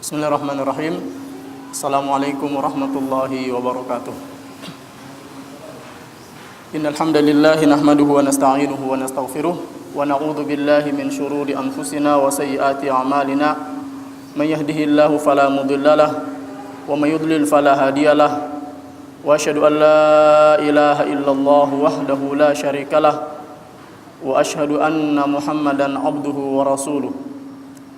Bismillahirrahmanirrahim. Assalamualaikum warahmatullahi wabarakatuh. Innal hamdalillah nahmaduhu wa nasta'inuhu wa nastaghfiruh wa na'udzu billahi min shururi anfusina wa sayyiati a'malina. May yahdihillahu fala mudhillalah wa may yudlil fala hadiyalah. Wa asyhadu an la ilaha illallah wahdahu la syarikalah wa asyhadu anna Muhammadan abduhu wa rasuluh.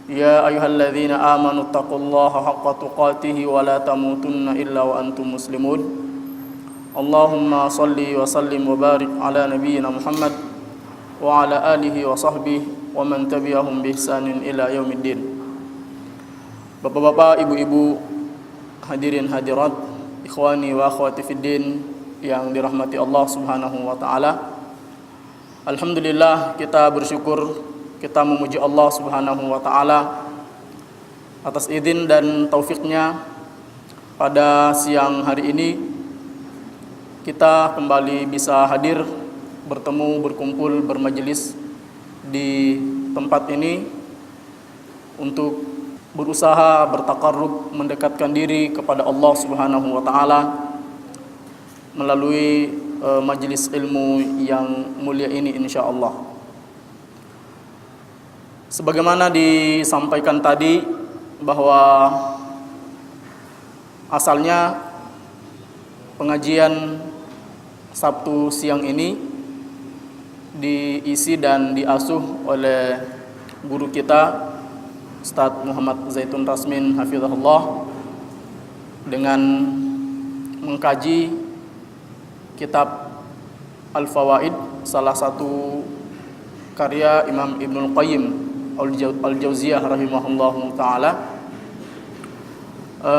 Ya ayyuhalladzina amanu taqullaha haqqa tuqatih wa la tamutunna illa wa antum muslimun. Allahumma salli wa sallim wa barik ala nabiyyina Muhammad wa ala alihi wa sahbihi wa man tabi'ahum bi ihsanin ila yaumiddin. Bapak-bapak, ibu-ibu, hadirin hadirat, ikhwani wa akhwati fiddin yang dirahmati Allah Subhanahu wa taala. Alhamdulillah, kita bersyukur, kita memuji Allah Subhanahu wa taala atas izin dan taufiknya pada siang hari ini kita kembali bisa hadir, bertemu, berkumpul, bermajelis di tempat ini untuk berusaha bertaqarrub, mendekatkan diri kepada Allah Subhanahu wa taala melalui majelis ilmu yang mulia ini insyaallah. Sebagaimana disampaikan tadi bahwa asalnya pengajian Sabtu siang ini diisi dan diasuh oleh guru kita Ustaz Muhammad Zaitun Rasmin hafizahullah dengan mengkaji kitab Al-Fawaid, salah satu karya Imam Ibnul Qayyim Al-Jauziyah rahimahullahu ta'ala.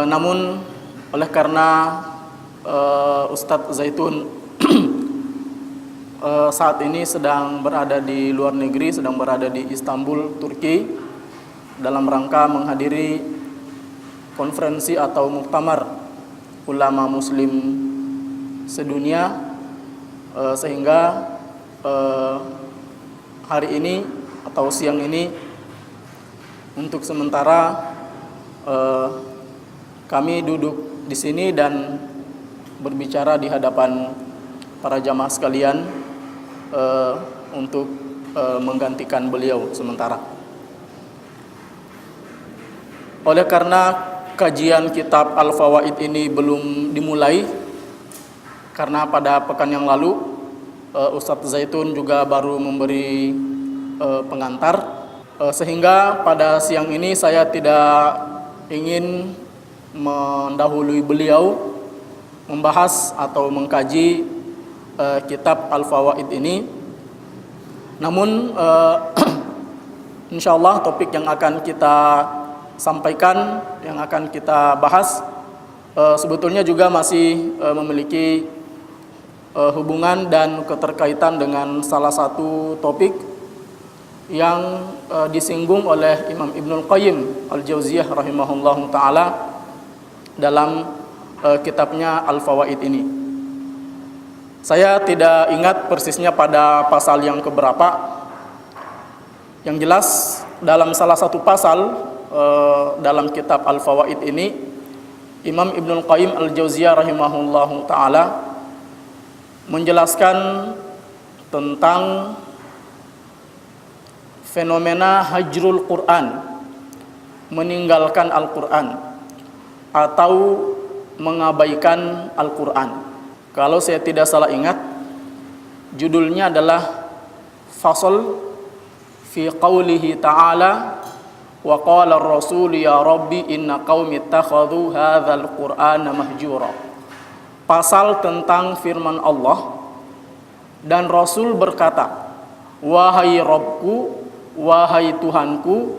Namun oleh karena Ustadz Zaitun saat ini sedang berada di luar negeri, sedang berada di Istanbul, Turki, dalam rangka menghadiri konferensi atau muktamar ulama muslim sedunia, sehingga hari ini atau siang ini untuk sementara kami duduk di sini dan berbicara di hadapan para jamaah sekalian untuk menggantikan beliau sementara. Oleh karena kajian kitab Al-Fawaid ini belum dimulai, karena pada pekan yang lalu Ustadz Zaitun juga baru memberi pengantar, sehingga pada siang ini saya tidak ingin mendahului beliau membahas atau mengkaji kitab Al-Fawaid ini. Namun insyaallah topik yang akan kita sampaikan, yang akan kita bahas sebetulnya juga masih memiliki hubungan dan keterkaitan dengan salah satu topik yang disinggung oleh Imam Ibnul Qayyim Al-Jauziyah rahimahullahu ta'ala dalam kitabnya Al-Fawaid ini. Saya tidak ingat persisnya pada pasal yang keberapa. Yang jelas dalam salah satu pasal dalam kitab Al-Fawaid ini, Imam Ibnul Qayyim Al-Jauziyah rahimahullahu ta'ala menjelaskan tentang fenomena hajrul Quran, meninggalkan Al-Quran atau mengabaikan Al-Quran. Kalau saya tidak salah ingat, judulnya adalah Fasl fi qawlihi ta'ala wa qala ar-rasul ya rabbi inna qaumi ittakhadhu hadzal qur'ana mahjura. Pasal tentang firman Allah, dan Rasul berkata, wahai Rabbku, wahai Tuhanku,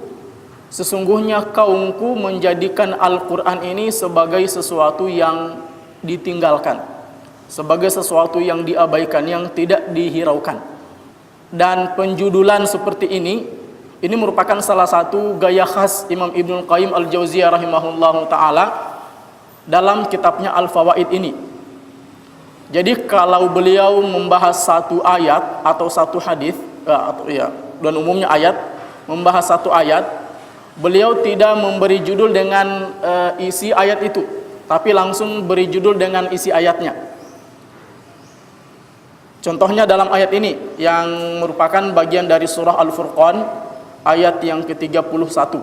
sesungguhnya kaumku menjadikan Al-Quran ini sebagai sesuatu yang ditinggalkan, sebagai sesuatu yang diabaikan, yang tidak dihiraukan. Dan penjudulan seperti ini merupakan salah satu gaya khas Imam Ibnul Qayyim Al-Jauziyah rahimahullahu ta'ala dalam kitabnya Al-Fawaid ini. Jadi kalau beliau membahas satu ayat atau satu hadis, dan umumnya ayat, membahas satu ayat, beliau tidak memberi judul dengan isi ayat itu, tapi langsung beri judul dengan isi ayatnya. Contohnya dalam ayat ini yang merupakan bagian dari surah Al-Furqan ayat yang ke-31.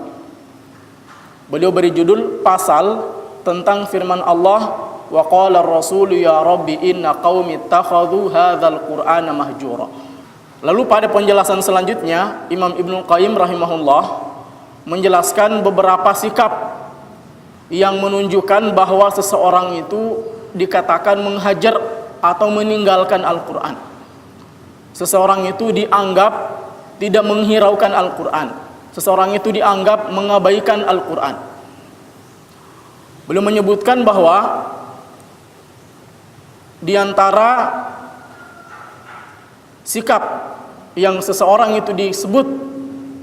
Beliau beri judul pasal tentang firman Allah, wa qala ar-rasul ya rabbi inna qaumi ittakhadhu hadzal qur'ana mahjura. Lalu pada penjelasan selanjutnya Imam Ibnu Qayyim rahimahullah menjelaskan beberapa sikap yang menunjukkan bahwa seseorang itu dikatakan menghajar atau meninggalkan Al-Quran. Seseorang itu dianggap tidak menghiraukan Al-Quran. Seseorang itu dianggap mengabaikan Al-Quran. Beliau menyebutkan bahwa di antara sikap yang seseorang itu disebut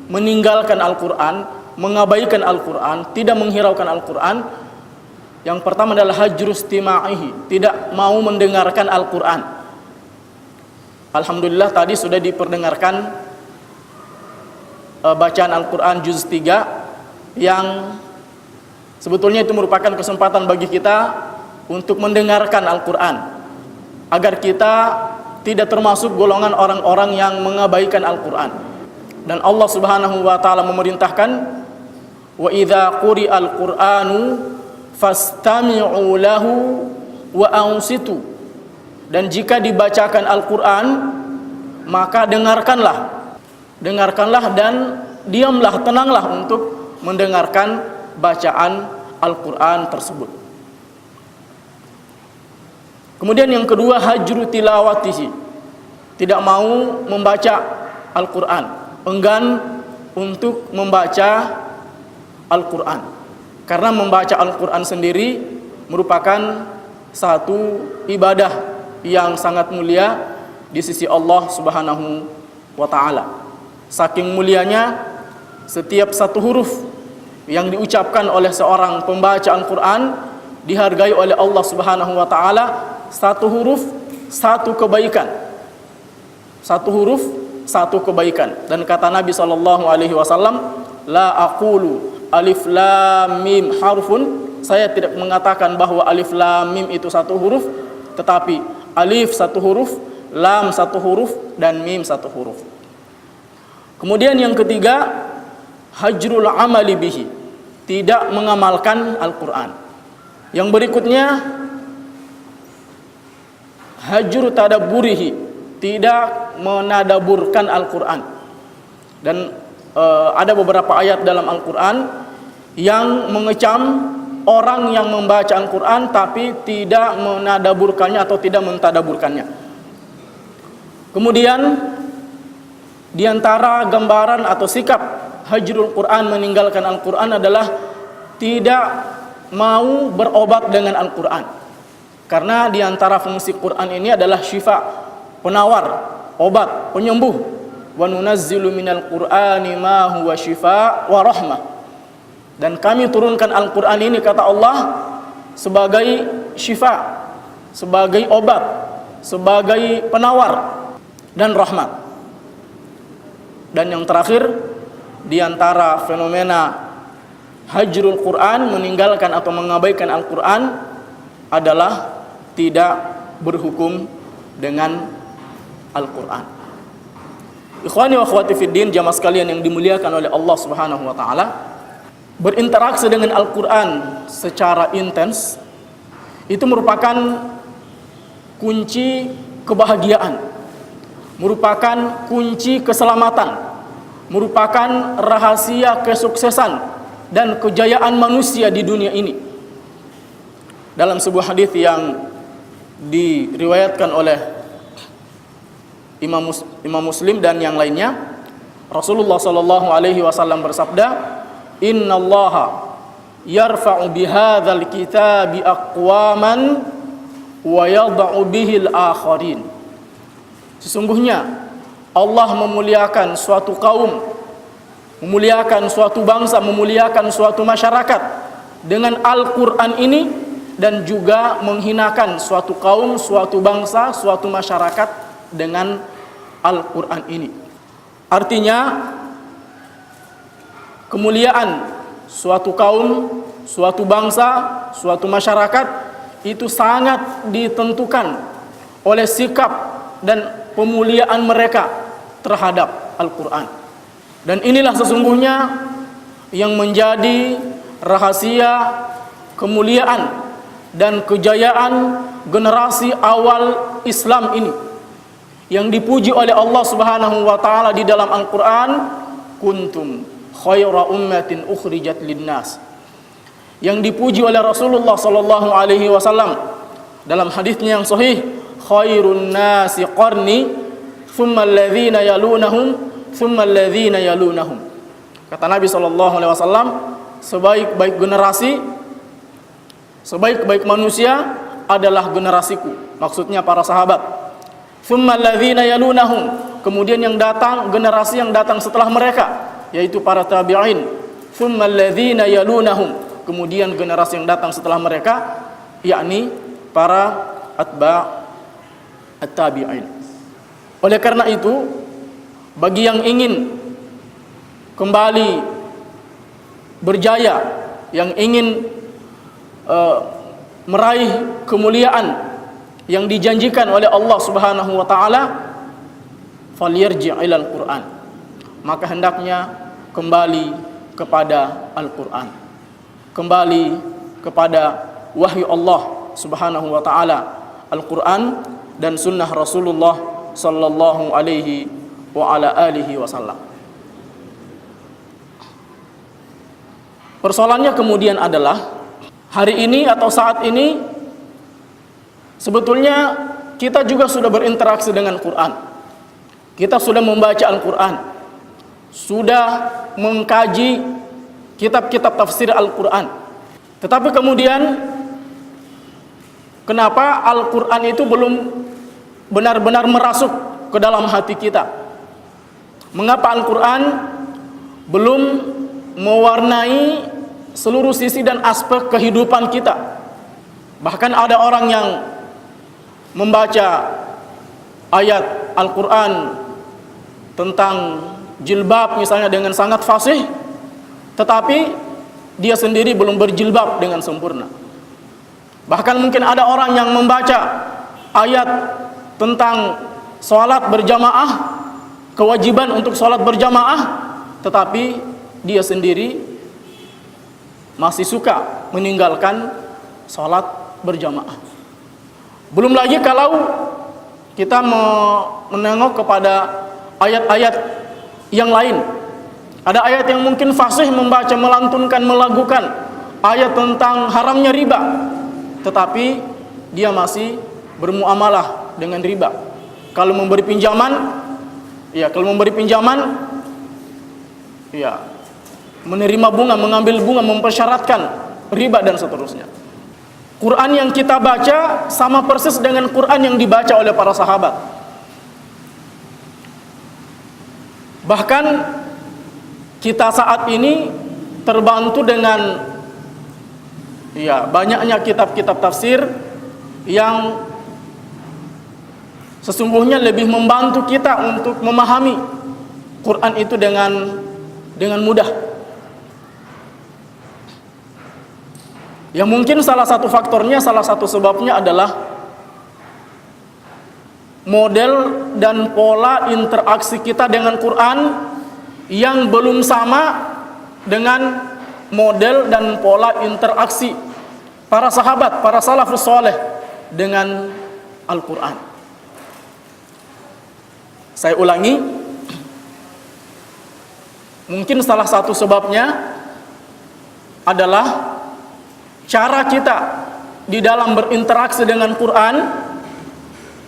meninggalkan Al-Quran, mengabaikan Al-Quran, tidak menghiraukan Al-Quran, yang pertama adalah hajru istima'ihi, tidak mau mendengarkan Al-Quran. Alhamdulillah tadi sudah diperdengarkan bacaan Al-Quran juz 3 yang sebetulnya itu merupakan kesempatan bagi kita untuk mendengarkan Al-Quran, agar kita tidak termasuk golongan orang-orang yang mengabaikan Al-Quran. Dan Allah Subhanahu wa taala memerintahkan, wa idza quri'al Qur'anu fastami'u lahu wa ansitu. Dan jika dibacakan Al-Quran, maka dengarkanlah dan diamlah, tenanglah untuk mendengarkan bacaan Al-Quran tersebut. Kemudian yang kedua, hajru tilawatihi, tidak mau membaca Al-Quran, enggan untuk membaca Al-Quran, karena membaca Al-Quran sendiri merupakan satu ibadah yang sangat mulia di sisi Allah Subhanahu wa taala. Saking mulianya setiap satu huruf yang diucapkan oleh seorang pembaca Al-Quran dihargai oleh Allah Subhanahu wa taala. Satu huruf, satu kebaikan. Satu huruf, satu kebaikan. Dan kata Nabi SAW, la aqulu alif lam mim harfun, saya tidak mengatakan bahwa alif lam mim itu satu huruf, tetapi alif satu huruf, lam satu huruf, dan mim satu huruf. Kemudian yang ketiga, hajrul amali bihi, tidak mengamalkan Al-Quran. Yang berikutnya, hajru tadabburihi, tidak menadaburkan Al-Quran. Dan ada beberapa ayat dalam Al-Quran yang mengecam orang yang membaca Al-Quran tapi tidak menadaburkannya atau tidak mentadaburkannya. Kemudian di antara gambaran atau sikap hajrul Quran, meninggalkan Al-Quran, adalah tidak mau berobat dengan Al-Quran. Karena di antara fungsi Quran ini adalah syifa, penawar, obat, penyembuh. Wa nunazzilu minal Qur'ani ma huwa syifa wa rahmah. Dan kami turunkan Al-Quran ini, kata Allah, sebagai syifa, sebagai obat, sebagai penawar dan rahmat. Dan yang terakhir, di antara fenomena hajrul Quran, meninggalkan atau mengabaikan Al-Quran, adalah tidak berhukum dengan Al-Quran. Ikhwani wa akhwati fiddin, jamaah sekalian yang dimuliakan oleh Allah Subhanahu wa taala, berinteraksi dengan Al-Quran secara intens itu merupakan kunci kebahagiaan, merupakan kunci keselamatan, merupakan rahasia kesuksesan dan kejayaan manusia di dunia ini. Dalam sebuah hadis yang diriwayatkan oleh Imam Muslim dan yang lainnya, Rasulullah sallallahu alaihi wasallam bersabda, "Innallaha yarfa'u bihadzal kitabi aqwaman wa yadh'u bihil akharin." Sesungguhnya Allah memuliakan suatu kaum, memuliakan suatu bangsa, memuliakan suatu masyarakat dengan Al-Quran ini, dan juga menghinakan suatu kaum, suatu bangsa, suatu masyarakat dengan Al-Quran ini. Artinya kemuliaan suatu kaum, suatu bangsa, suatu masyarakat itu sangat ditentukan oleh sikap dan pemuliaan mereka terhadap Al-Quran. Dan inilah sesungguhnya yang menjadi rahasia kemuliaan dan kejayaan generasi awal Islam ini, yang dipuji oleh Allah Subhanahu wa taala di dalam Al-Qur'an, kuntum khaira ummatin ukhrijat linnas. Yang dipuji oleh Rasulullah sallallahu alaihi wasallam dalam hadisnya yang sahih, khairun nasi qarni thumma alladhina yalunahum thumma alladhina yalunahum. Kata Nabi sallallahu alaihi wasallam, sebaik-baik generasi, sebaik-baik manusia adalah generasiku, maksudnya para sahabat. Thumma alladhina yalunahum, kemudian yang datang, generasi yang datang setelah mereka, yaitu para tabi'in. Thumma alladhina yalunahum, kemudian generasi yang datang setelah mereka, yakni para atba' at-tabi'in. Oleh karena itu, bagi yang ingin kembali berjaya, yang ingin meraih kemuliaan yang dijanjikan oleh Allah Subhanahu wa taala, falyarji' ilal Qur'an, maka hendaknya kembali kepada Al-Qur'an, kembali kepada wahyu Allah Subhanahu wa taala, Al-Qur'an dan sunnah Rasulullah sallallahu alaihi wa ala alihi wasallam. Persoalannya kemudian adalah, hari ini atau saat ini sebetulnya kita juga sudah berinteraksi dengan Quran. Kita sudah membaca Al-Quran, sudah mengkaji kitab-kitab tafsir Al-Quran. Tetapi kemudian, kenapa Al-Quran itu belum benar-benar merasuk ke dalam hati kita? Mengapa Al-Quran belum mewarnai seluruh sisi dan aspek kehidupan kita? Bahkan ada orang yang membaca ayat Al-Quran tentang jilbab misalnya dengan sangat fasih, tetapi dia sendiri belum berjilbab dengan sempurna. Bahkan mungkin ada orang yang membaca ayat tentang sholat berjamaah, kewajiban untuk sholat berjamaah, tetapi dia sendiri masih suka meninggalkan sholat berjamaah. Belum lagi kalau kita menengok kepada ayat-ayat yang lain. Ada ayat yang mungkin fasih membaca, melantunkan, melagukan ayat tentang haramnya riba, tetapi dia masih bermuamalah dengan riba. Kalau memberi pinjaman, menerima bunga, mengambil bunga, mempersyaratkan riba dan seterusnya. Quran yang kita baca sama persis dengan Quran yang dibaca oleh para sahabat. Bahkan kita saat ini terbantu dengan banyaknya kitab-kitab tafsir yang sesungguhnya lebih membantu kita untuk memahami Quran itu dengan mudah. Yang mungkin salah satu faktornya, salah satu sebabnya adalah model dan pola interaksi kita dengan Quran yang belum sama dengan model dan pola interaksi para sahabat, para salafus saleh dengan Al-Quran. Saya ulangi, mungkin salah satu sebabnya adalah cara kita di dalam berinteraksi dengan Quran,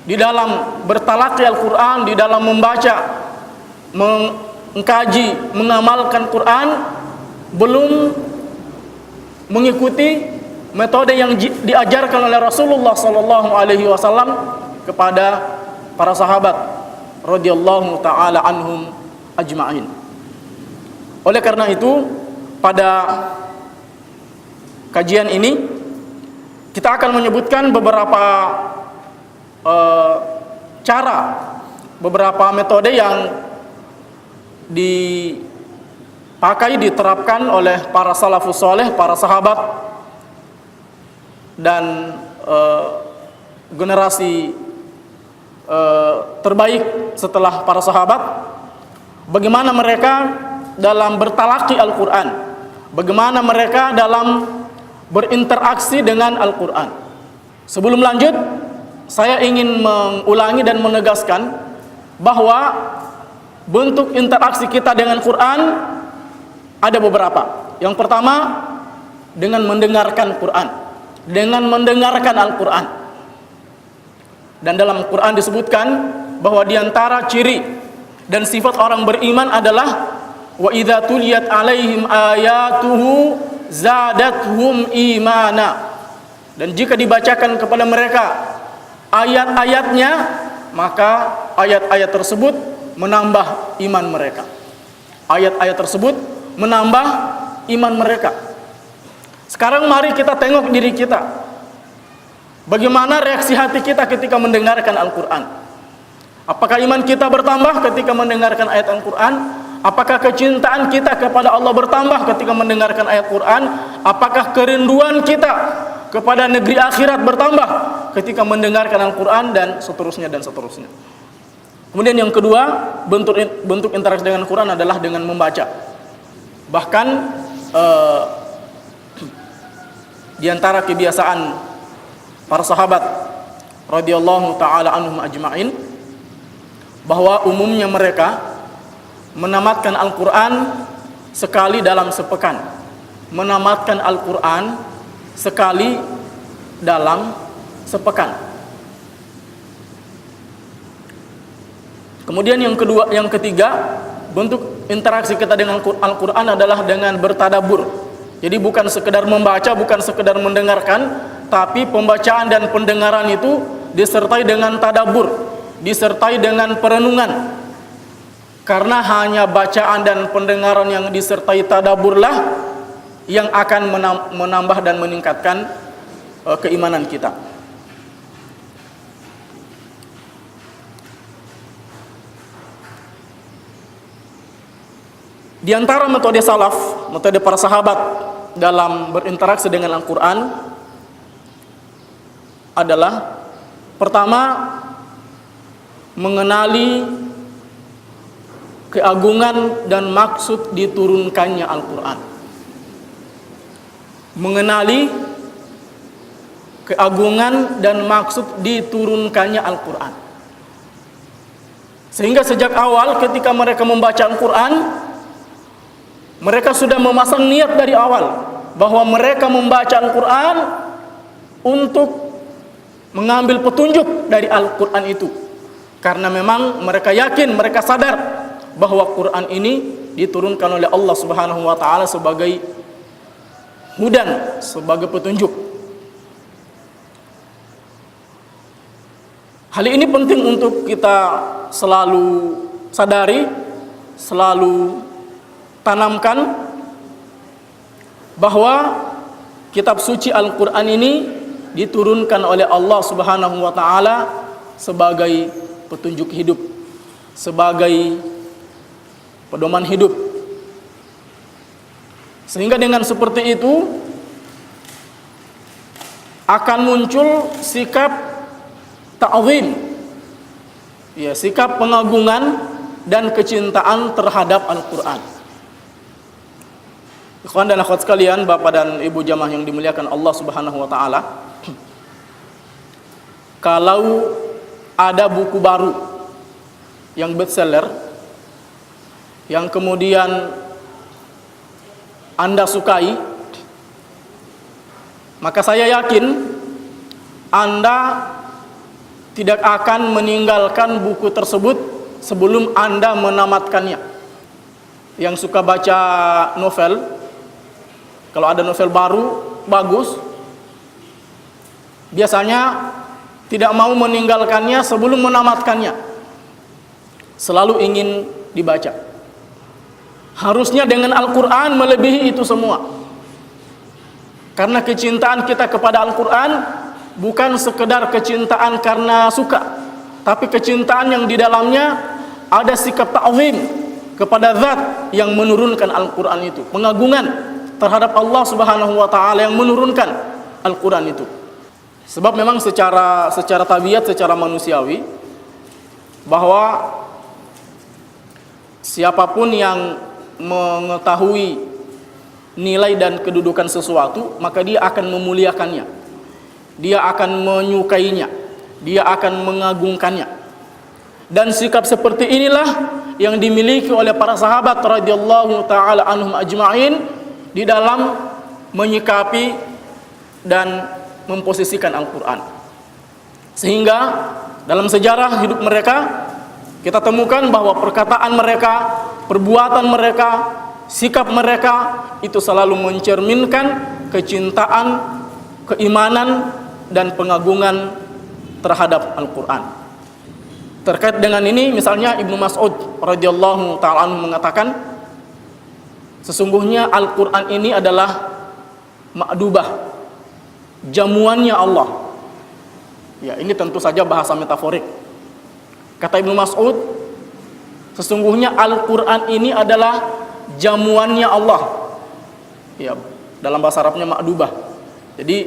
di dalam bertalaqi Al-Quran, di dalam membaca, mengkaji, mengamalkan Quran, belum mengikuti metode yang diajarkan oleh Rasulullah sallallahu alaihi wasallam kepada para sahabat radhiyallahu taala anhum ajma'in. Oleh karena itu, pada kajian ini kita akan menyebutkan beberapa cara, beberapa metode yang dipakai, diterapkan oleh para salafus soleh, para sahabat dan generasi terbaik setelah para sahabat. Bagaimana mereka dalam bertalaki Al-Quran, bagaimana mereka dalam berinteraksi dengan Al-Quran. Sebelum lanjut, saya ingin mengulangi dan menegaskan bahwa bentuk interaksi kita dengan Quran ada beberapa. Yang pertama, dengan mendengarkan Quran, dengan mendengarkan Al-Quran. Dan dalam Quran disebutkan bahwa diantara ciri dan sifat orang beriman adalah wa idza tuliyat alaihim ayatuhu zadathum imana. Dan jika dibacakan kepada mereka ayat-ayatnya, maka ayat-ayat tersebut menambah iman mereka. Ayat-ayat tersebut menambah iman mereka. Sekarang mari kita tengok diri kita. Bagaimana reaksi hati kita ketika mendengarkan Al-Quran? Apakah iman kita bertambah ketika mendengarkan ayat Al-Quran? Apakah kecintaan kita kepada Allah bertambah ketika mendengarkan ayat Quran? Apakah kerinduan kita kepada negeri akhirat bertambah ketika mendengarkan Al-Quran? Dan seterusnya dan seterusnya. Kemudian yang kedua, bentuk interaksi dengan Quran adalah dengan membaca. Bahkan di antara kebiasaan para sahabat radhiyallahu taala anhum ajma'in, bahwa umumnya mereka menamatkan Al-Quran sekali dalam sepekan. Menamatkan Al-Quran sekali dalam sepekan. Kemudian yang ketiga, bentuk interaksi kita dengan Al-Quran adalah dengan bertadabbur. Jadi bukan sekedar membaca, bukan sekedar mendengarkan, tapi pembacaan dan pendengaran itu disertai dengan tadabbur, disertai dengan perenungan. Karena hanya bacaan dan pendengaran yang disertai tadabburlah yang akan menambah dan meningkatkan keimanan kita. Di antara metode salaf, metode para sahabat dalam berinteraksi dengan Al-Quran adalah pertama, mengenali keagungan dan maksud diturunkannya Al-Quran. Mengenali keagungan dan maksud diturunkannya Al-Quran. Sehingga sejak awal ketika mereka membaca Al-Quran, mereka sudah memasang niat dari awal bahwa mereka membaca Al-Quran untuk mengambil petunjuk dari Al-Quran itu. Karena memang mereka yakin, mereka sadar bahwa Quran ini diturunkan oleh Allah Subhanahu wa taala sebagai hudan, sebagai petunjuk. Hal ini penting untuk kita selalu sadari, selalu tanamkan bahwa kitab suci Al-Quran ini diturunkan oleh Allah Subhanahu wa taala sebagai petunjuk hidup, sebagai pedoman hidup. Sehingga dengan seperti itu akan muncul sikap ta'zim, ya, sikap pengagungan dan kecintaan terhadap Al-Quran. Ikhwan dan akhwat sekalian, Bapak dan Ibu jamaah yang dimuliakan Allah Subhanahu wa taala, kalau ada buku baru yang bestseller yang kemudian Anda sukai, maka saya yakin Anda tidak akan meninggalkan buku tersebut sebelum Anda menamatkannya. Yang suka baca novel, kalau ada novel baru bagus, biasanya tidak mau meninggalkannya sebelum menamatkannya. Selalu ingin dibaca. Harusnya dengan Al-Quran melebihi itu semua. Karena kecintaan kita kepada Al-Quran bukan sekedar kecintaan karena suka, tapi kecintaan yang di dalamnya ada sikap ta'zim kepada zat yang menurunkan Al-Quran itu, pengagungan terhadap Allah Subhanahu wa taala yang menurunkan Al-Quran itu. Sebab memang secara tabiat, secara manusiawi, bahwa siapapun yang mengetahui nilai dan kedudukan sesuatu, maka dia akan memuliakannya, dia akan menyukainya, dia akan mengagungkannya. Dan sikap seperti inilah yang dimiliki oleh para sahabat radhiyallahu taala anhum ajma'in di dalam menyikapi dan memposisikan Al-Quran. Sehingga dalam sejarah hidup mereka kita temukan bahwa perkataan mereka, perbuatan mereka, sikap mereka itu selalu mencerminkan kecintaan, keimanan, dan pengagungan terhadap Al-Quran. Terkait dengan ini, misalnya Ibnu Mas'ud radhiyallahu ta'ala anhu mengatakan, sesungguhnya Al-Quran ini adalah ma'dubah, jamuannya Allah. Ya, ini tentu saja bahasa metaforik. Kata Ibnu Mas'ud, sesungguhnya Al-Quran ini adalah jamuannya Allah. Ya, dalam bahasa Arabnya ma'dubah. Jadi,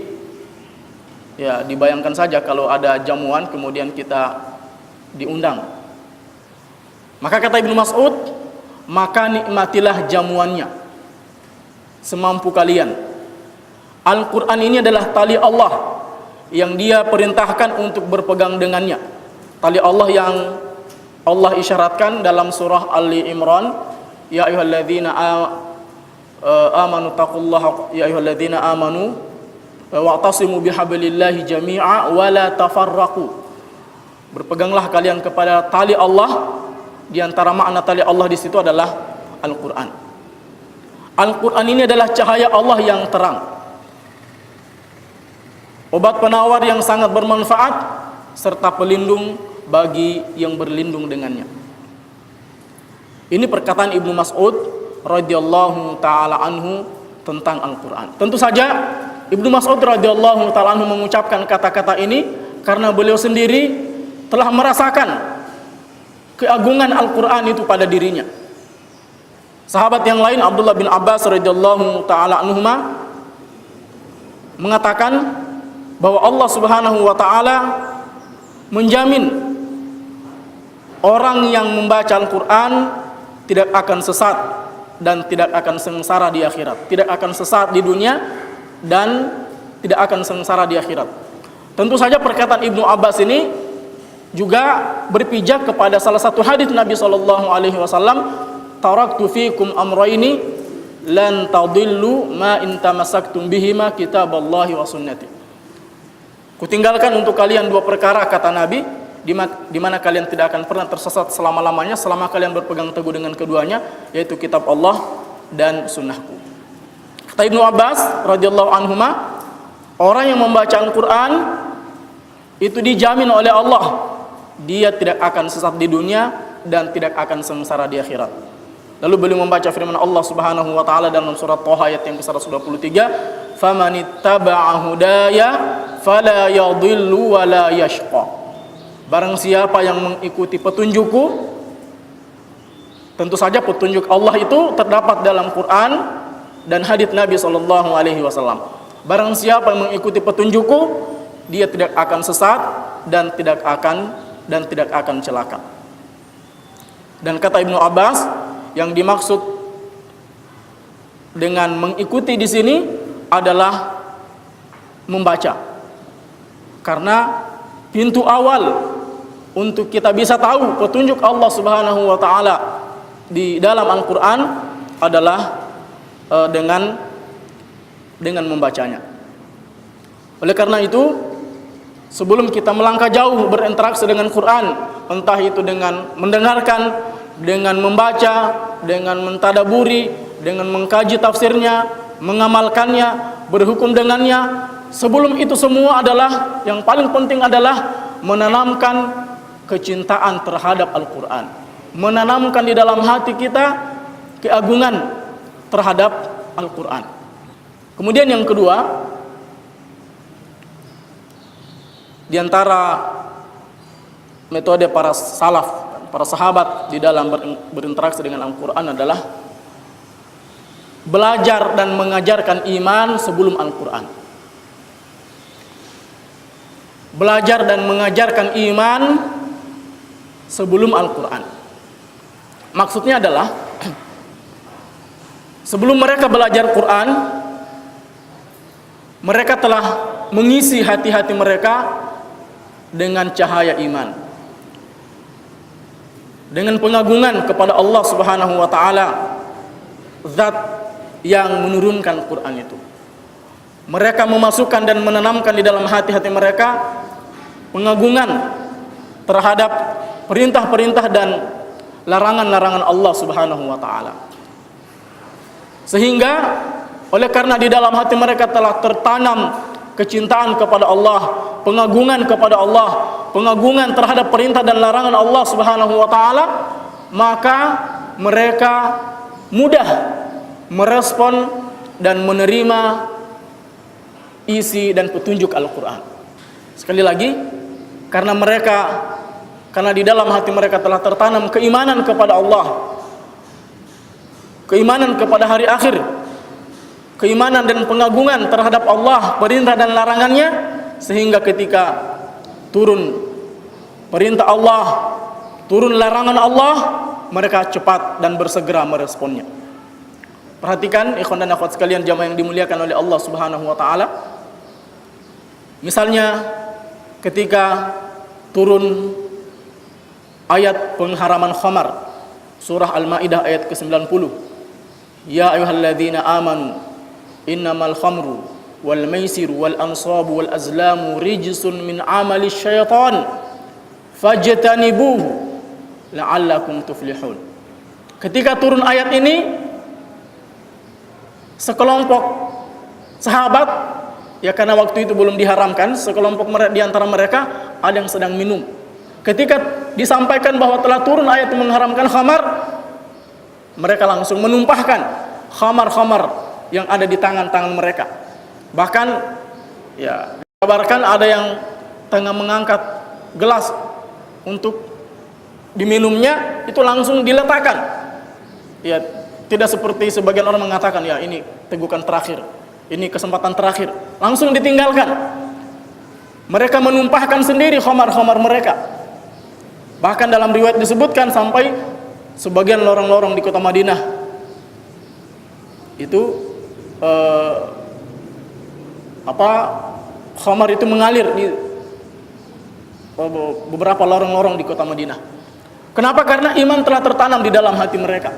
ya dibayangkan saja kalau ada jamuan kemudian kita diundang. Maka kata Ibnu Mas'ud, maka nikmatilah jamuannya semampu kalian. Al-Quran ini adalah tali Allah yang dia perintahkan untuk berpegang dengannya. Tali Allah yang Allah isyaratkan dalam surah Ali Imran, ya ayyuhalladzina amanu taqullaha ya ayyuhalladzina amanu wa'tasimu bihablillahi jami'a wa la tafarraqu. Berpeganglah kalian kepada tali Allah. Di antara makna tali Allah di situ adalah Al-Quran. Al-Quran ini adalah cahaya Allah yang terang, obat penawar yang sangat bermanfaat, serta pelindung bagi yang berlindung dengannya. Ini perkataan Ibnu Mas'ud radhiyallahu taala anhu tentang Al-Quran. Tentu saja Ibnu Mas'ud radhiyallahu taala anhu mengucapkan kata-kata ini karena beliau sendiri telah merasakan keagungan Al-Quran itu pada dirinya. Sahabat yang lain, Abdullah bin Abbas radhiyallahu taala anhuma, mengatakan bahwa Allah Subhanahu wa taala menjamin orang yang membaca Al-Quran tidak akan sesat dan tidak akan sengsara di akhirat. Tidak akan sesat di dunia dan tidak akan sengsara di akhirat. Tentu saja perkataan Ibnu Abbas ini juga berpijak kepada salah satu hadis Nabi sallallahu alaihi wasallam, taraktu fikum amrayni lan tadillu ma in tamassaktum bihima kitaballahi wa sunnati. Kutinggalkan untuk kalian dua perkara, kata Nabi, di mana kalian tidak akan pernah tersesat selama-lamanya selama kalian berpegang teguh dengan keduanya, yaitu kitab Allah dan sunnahku. Kata Ibnu Abbas radhiyallahu anhuma, orang yang membaca Al-Quran itu dijamin oleh Allah, dia tidak akan sesat di dunia dan tidak akan sengsara di akhirat. Lalu beliau membaca firman Allah Subhanahu wa taala dalam surat Thaha ayat yang ke-123, "Famanittaba'a hudaya fala yadhillu wa la yashqa." Barang siapa yang mengikuti petunjukku, tentu saja petunjuk Allah itu terdapat dalam Quran dan hadits Nabi sallallahu alaihi wasallam. Barang siapa yang mengikuti petunjukku, dia tidak akan sesat dan tidak akan celaka. Dan kata Ibnu Abbas, yang dimaksud dengan mengikuti di sini adalah membaca. Karena pintu awal untuk kita bisa tahu petunjuk Allah Subhanahu wa taala di dalam Al-Quran adalah dengan membacanya. Oleh karena itu, sebelum kita melangkah jauh berinteraksi dengan Quran, entah itu dengan mendengarkan, dengan membaca, dengan mentadaburi, dengan mengkaji tafsirnya, mengamalkannya, berhukum dengannya, sebelum itu semua adalah yang paling penting adalah menanamkan kecintaan terhadap Al-Quran, menanamkan di dalam hati kita keagungan terhadap Al-Quran. Kemudian yang kedua, di antara metode para salaf, para sahabat di dalam berinteraksi dengan Al-Quran adalah belajar dan mengajarkan iman sebelum Al-Quran. Belajar dan mengajarkan iman sebelum Al-Quran. Maksudnya adalah sebelum mereka belajar Quran, mereka telah mengisi hati-hati mereka dengan cahaya iman, dengan pengagungan kepada Allah Subhanahu wa taala, zat yang menurunkan Quran itu. Mereka memasukkan dan menanamkan di dalam hati-hati mereka pengagungan terhadap perintah-perintah dan larangan-larangan Allah Subhanahu wa taala. Sehingga oleh karena di dalam hati mereka telah tertanam kecintaan kepada Allah, pengagungan kepada Allah, pengagungan terhadap perintah dan larangan Allah Subhanahu wa taala, maka mereka mudah merespon dan menerima isi dan petunjuk Al-Quran. Sekali lagi, karena di dalam hati mereka telah tertanam keimanan kepada Allah, keimanan kepada hari akhir, keimanan dan pengagungan terhadap Allah, perintah dan larangannya, sehingga ketika turun perintah Allah, turun larangan Allah, mereka cepat dan bersegera meresponnya. Perhatikan ikhwan dan akhwat sekalian jamaah yang dimuliakan oleh Allah Subhanahu wa taala. Misalnya ketika turun ayat pengharaman khamar, surah Al-Maidah ayat ke-90. Ya ayyuhalladzina amanu innamal khamru wal maisiru wal ansabu wal azlamu rijsun min amali syaitan fajtanibuhu la'allakum tuflihun. Ketika turun ayat ini, sekelompok sahabat, ya karena waktu itu belum diharamkan, sekelompok di antara mereka ada yang sedang minum. Ketika disampaikan bahwa telah turun ayat yang mengharamkan khamar, mereka langsung menumpahkan khamar-khamar yang ada di tangan-tangan mereka. Bahkan ya dikabarkan ada yang tengah mengangkat gelas untuk diminumnya, itu langsung diletakkan. Ya, tidak seperti sebagian orang mengatakan, ya ini tegukan terakhir, ini kesempatan terakhir, langsung ditinggalkan. Mereka menumpahkan sendiri khamar-khamar mereka. Bahkan dalam riwayat disebutkan sampai sebagian lorong-lorong di kota Madinah itu khamar itu mengalir di beberapa lorong-lorong di kota Madinah. Kenapa? Karena iman telah tertanam di dalam hati mereka.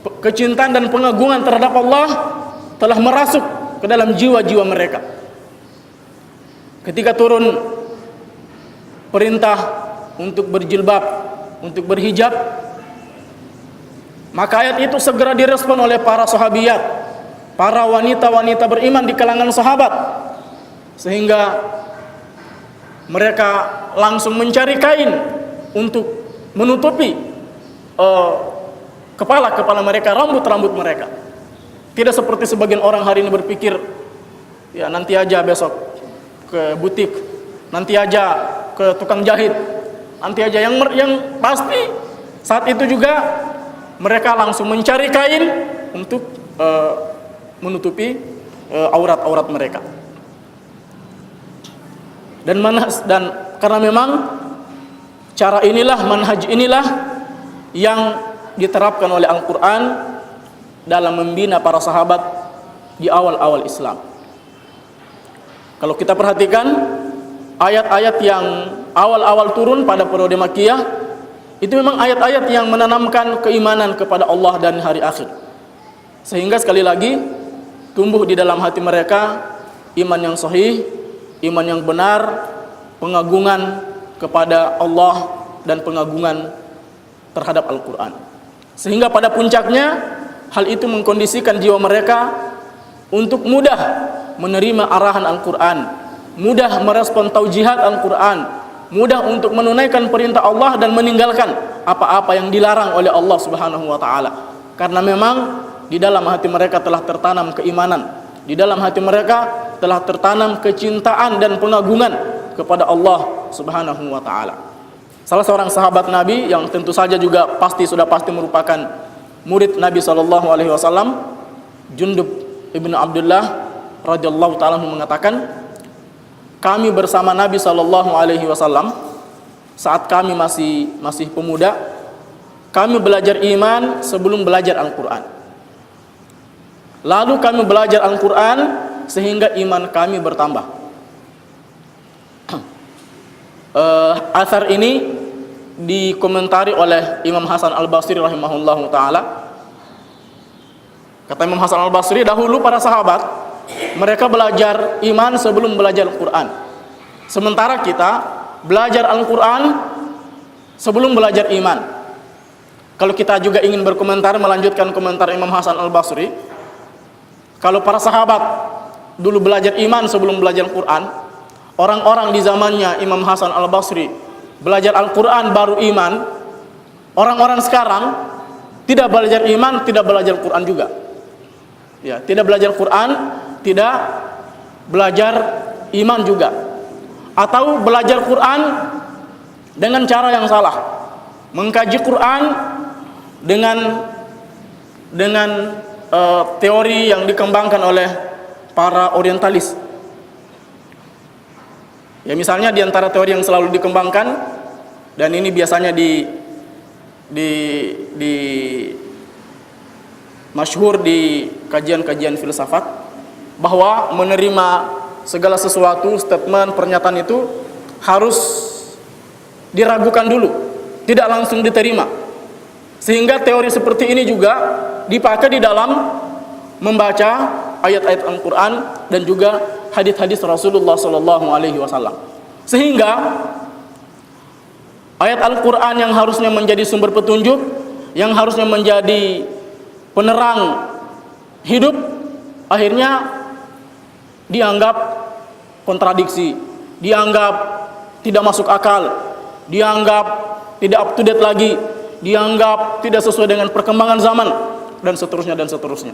Kecintaan dan pengagungan terhadap Allah telah merasuk ke dalam jiwa-jiwa mereka. Ketika turun perintah untuk berjilbab, untuk berhijab, maka ayat itu segera direspon oleh para sahabiyat, para wanita-wanita beriman di kalangan sahabat, sehingga mereka langsung mencari kain untuk menutupi kepala mereka, rambut-rambut mereka. Tidak seperti sebagian orang hari ini berpikir, ya nanti aja besok ke butik, nanti aja ke tukang jahit, nanti aja. Yang pasti saat itu juga mereka langsung mencari kain untuk menutupi aurat-aurat mereka. Dan karena memang cara inilah, manhaj inilah yang diterapkan oleh Al-Quran dalam membina para sahabat di awal-awal Islam. Kalau kita perhatikan ayat-ayat yang awal-awal turun pada periode Makkiyah, itu memang ayat-ayat yang menanamkan keimanan kepada Allah dan hari akhir. Sehingga sekali lagi tumbuh di dalam hati mereka iman yang sahih, iman yang benar, pengagungan kepada Allah dan pengagungan terhadap Al-Quran. Sehingga pada puncaknya hal itu mengkondisikan jiwa mereka untuk mudah menerima arahan Al-Quran, mudah merespon taujihat Al-Quran, mudah untuk menunaikan perintah Allah dan meninggalkan apa-apa yang dilarang oleh Allah Subhanahu wa taala. Karena memang di dalam hati mereka telah tertanam keimanan, di dalam hati mereka telah tertanam kecintaan dan pengagungan kepada Allah Subhanahu wa taala. salah seorang sahabat Nabi yang tentu saja juga sudah pasti merupakan murid Nabi SAW, Jundub ibnu Abdullah radhiyallahu taala mengatakan, kami bersama Nabi SAW saat kami masih pemuda, kami belajar iman sebelum belajar Al-Quran. Lalu kami belajar Al-Quran sehingga iman kami bertambah. Athar ini dikomentari oleh Imam Hasan Al-Basri rahimahullahu taala. Kata Imam Hasan Al-Basri, dahulu para sahabat mereka belajar iman sebelum belajar Al-Quran. Sementara kita belajar Al-Quran sebelum belajar iman. Kalau kita juga ingin berkomentar, melanjutkan komentar Imam Hasan Al-Basri, kalau para sahabat dulu belajar iman sebelum belajar Al-Quran, orang-orang di zamannya Imam Hasan Al-Basri belajar Al-Quran baru iman. Orang-orang sekarang tidak belajar iman, tidak belajar Al-Quran juga. Ya, tidak belajar Quran, tidak belajar iman juga. Atau belajar Quran dengan cara yang salah. Mengkaji Quran dengan teori yang dikembangkan oleh para orientalis. Ya, misalnya di antara teori yang selalu dikembangkan, dan ini biasanya masyhur di kajian-kajian filsafat, bahwa menerima segala sesuatu, statement, pernyataan itu harus diragukan dulu, tidak langsung diterima. Sehingga teori seperti ini juga dipakai di dalam membaca ayat-ayat Al-Quran dan juga hadis-hadis Rasulullah SAW. Sehingga ayat Al-Quran yang harusnya menjadi sumber petunjuk, yang harusnya menjadi penerang hidup, akhirnya dianggap kontradiksi, dianggap tidak masuk akal, dianggap tidak up to date lagi, dianggap tidak sesuai dengan perkembangan zaman, dan seterusnya dan seterusnya.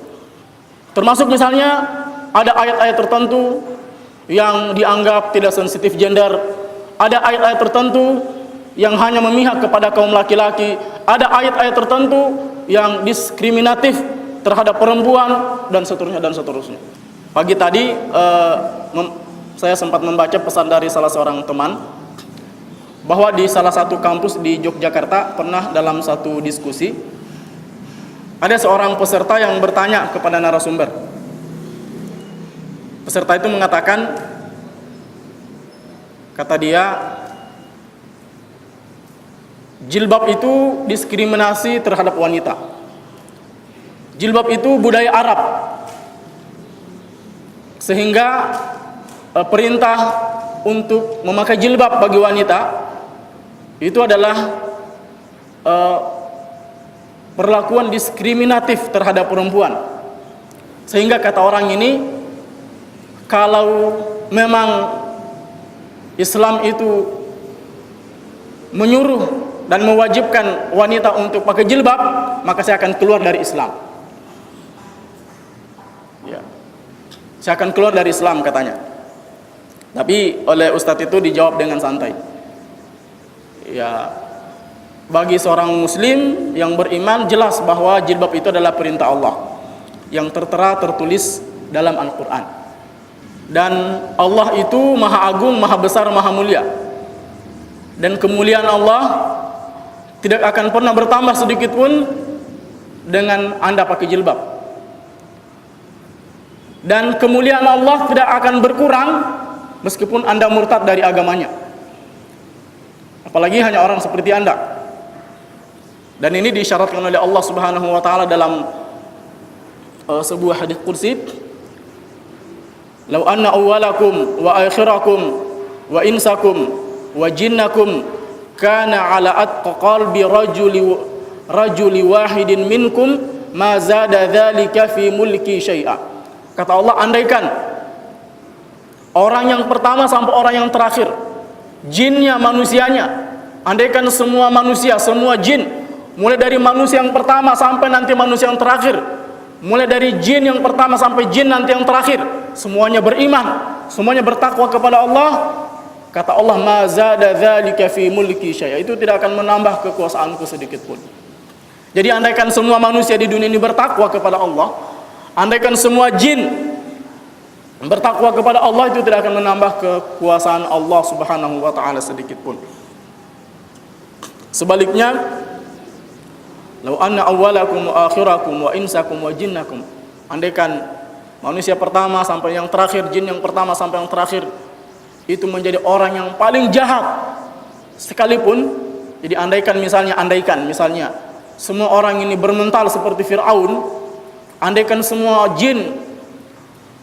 Termasuk misalnya ada ayat-ayat tertentu yang dianggap tidak sensitif gender, ada ayat-ayat tertentu yang hanya memihak kepada kaum laki-laki, ada ayat-ayat tertentu yang diskriminatif terhadap perempuan, dan seterusnya dan seterusnya. Pagi tadi saya sempat membaca pesan dari salah seorang teman bahwa di salah satu kampus di Yogyakarta pernah dalam satu diskusi ada seorang peserta yang bertanya kepada narasumber. Peserta itu mengatakan, kata dia, jilbab itu diskriminasi terhadap wanita. Jilbab itu budaya Arab, sehingga perintah untuk memakai jilbab bagi wanita itu adalah perlakuan diskriminatif terhadap perempuan. Sehingga kata orang ini, kalau memang Islam itu menyuruh dan mewajibkan wanita untuk pakai jilbab, maka saya akan keluar dari Islam. Ya, saya akan keluar dari Islam, katanya. Tapi oleh Ustadz itu dijawab dengan santai. Ya, bagi seorang muslim yang beriman jelas bahwa jilbab itu adalah perintah Allah yang tertera tertulis dalam Al-Quran. Dan Allah itu maha agung, maha besar, maha mulia. Dan kemuliaan Allah tidak akan pernah bertambah sedikit pun dengan Anda pakai jilbab. Dan kemuliaan Allah tidak akan berkurang meskipun Anda murtad dari agamanya. Apalagi hanya orang seperti Anda. Dan ini disyaratkan oleh Allah Subhanahu wa taala dalam sebuah hadis qudsi, "Lau anna awwalakum wa akhirakum wa insakum wa jinnakum kana ala atqa qalbi rajuli wahidin minkum ma zada dzalika fi mulki syai'a." Kata Allah, andaikan orang yang pertama sampai orang yang terakhir, jinnya, manusianya, andaikan semua manusia, semua jin, mulai dari manusia yang pertama sampai nanti manusia yang terakhir, mulai dari jin yang pertama sampai jin nanti yang terakhir, semuanya beriman, semuanya bertakwa kepada Allah. Kata Allah, ma zada dzalika fi mulki syai'a, itu tidak akan menambah kekuasaanku sedikit pun. Jadi andaikan semua manusia di dunia ini bertakwa kepada Allah, andaikan semua jin bertakwa kepada Allah, itu tidak akan menambah kekuasaan Allah Subhanahu wa taala sedikit pun. Sebaliknya, law anna awwalakum wa akhirakum wa insakum wa jinnakum, andaikan manusia pertama sampai yang terakhir, jin yang pertama sampai yang terakhir itu menjadi orang yang paling jahat sekalipun. Jadi andaikan misalnya semua orang ini bermental seperti Fir'aun, andaikan semua jin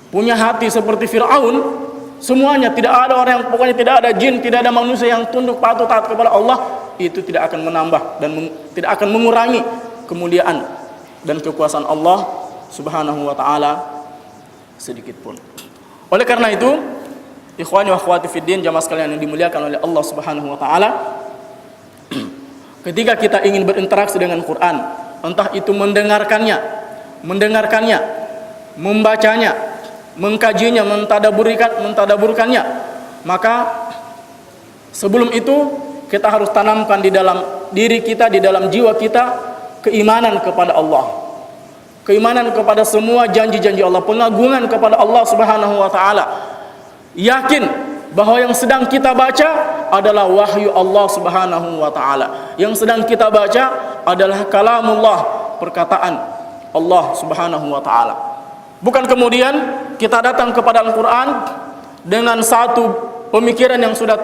punya hati seperti Fir'aun, semuanya, tidak ada orang yang, pokoknya tidak ada jin, tidak ada manusia yang tunduk patuh taat kepada Allah, itu tidak akan menambah dan tidak akan mengurangi kemuliaan dan kekuasaan Allah Subhanahu wa taala sedikit pun. Oleh karena itu, ikhwani wa akhwati fiddin, jamaah sekalian yang dimuliakan oleh Allah Subhanahu wa taala, ketika kita ingin berinteraksi dengan Quran, entah itu mendengarkannya, membacanya, mengkajinya, mentadaburkannya, maka sebelum itu kita harus tanamkan di dalam diri kita, di dalam jiwa kita, keimanan kepada Allah, keimanan kepada semua janji-janji Allah, pengagungan kepada Allah Subhanahu wa taala. Yakin bahwa yang sedang kita baca adalah wahyu Allah Subhanahu wa taala. Yang sedang kita baca adalah kalamullah, perkataan Allah Subhanahu wa taala. Bukan kemudian kita datang kepada Al-Qur'an dengan satu pemikiran yang sudah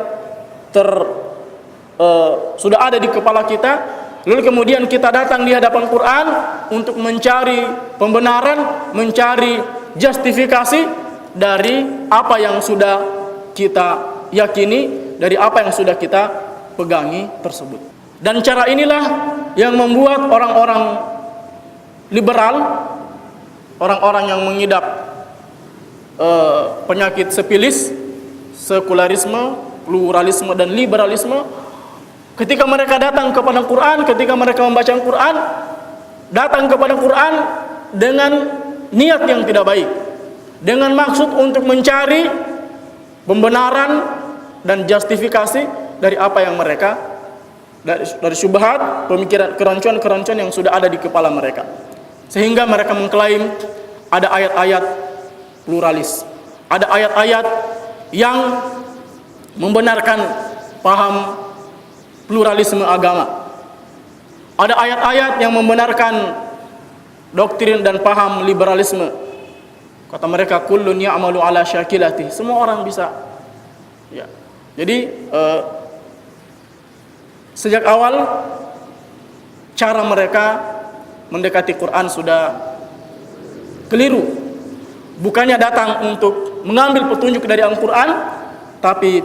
ada di kepala kita, lalu kemudian kita datang di hadapan Quran untuk mencari pembenaran, mencari justifikasi dari apa yang sudah kita yakini, dari apa yang sudah kita pegangi tersebut. Dan cara inilah yang membuat orang-orang liberal, orang-orang yang mengidap penyakit sepilis, sekularisme, pluralisme dan liberalisme, ketika mereka datang kepada Quran, ketika mereka membaca Quran, datang kepada Quran dengan niat yang tidak baik, dengan maksud untuk mencari pembenaran dan justifikasi dari apa yang mereka, dari syubhat, pemikiran, keroncongan yang sudah ada di kepala mereka, sehingga mereka mengklaim ada ayat-ayat pluralis, ada ayat-ayat yang membenarkan paham pluralisme agama, ada ayat-ayat yang membenarkan doktrin dan paham liberalisme. Kata mereka, kullun ya'malu ala syakilati, semua orang bisa. Ya. Jadi sejak awal cara mereka mendekati Quran sudah keliru. Bukannya datang untuk mengambil petunjuk dari Al-Quran, tapi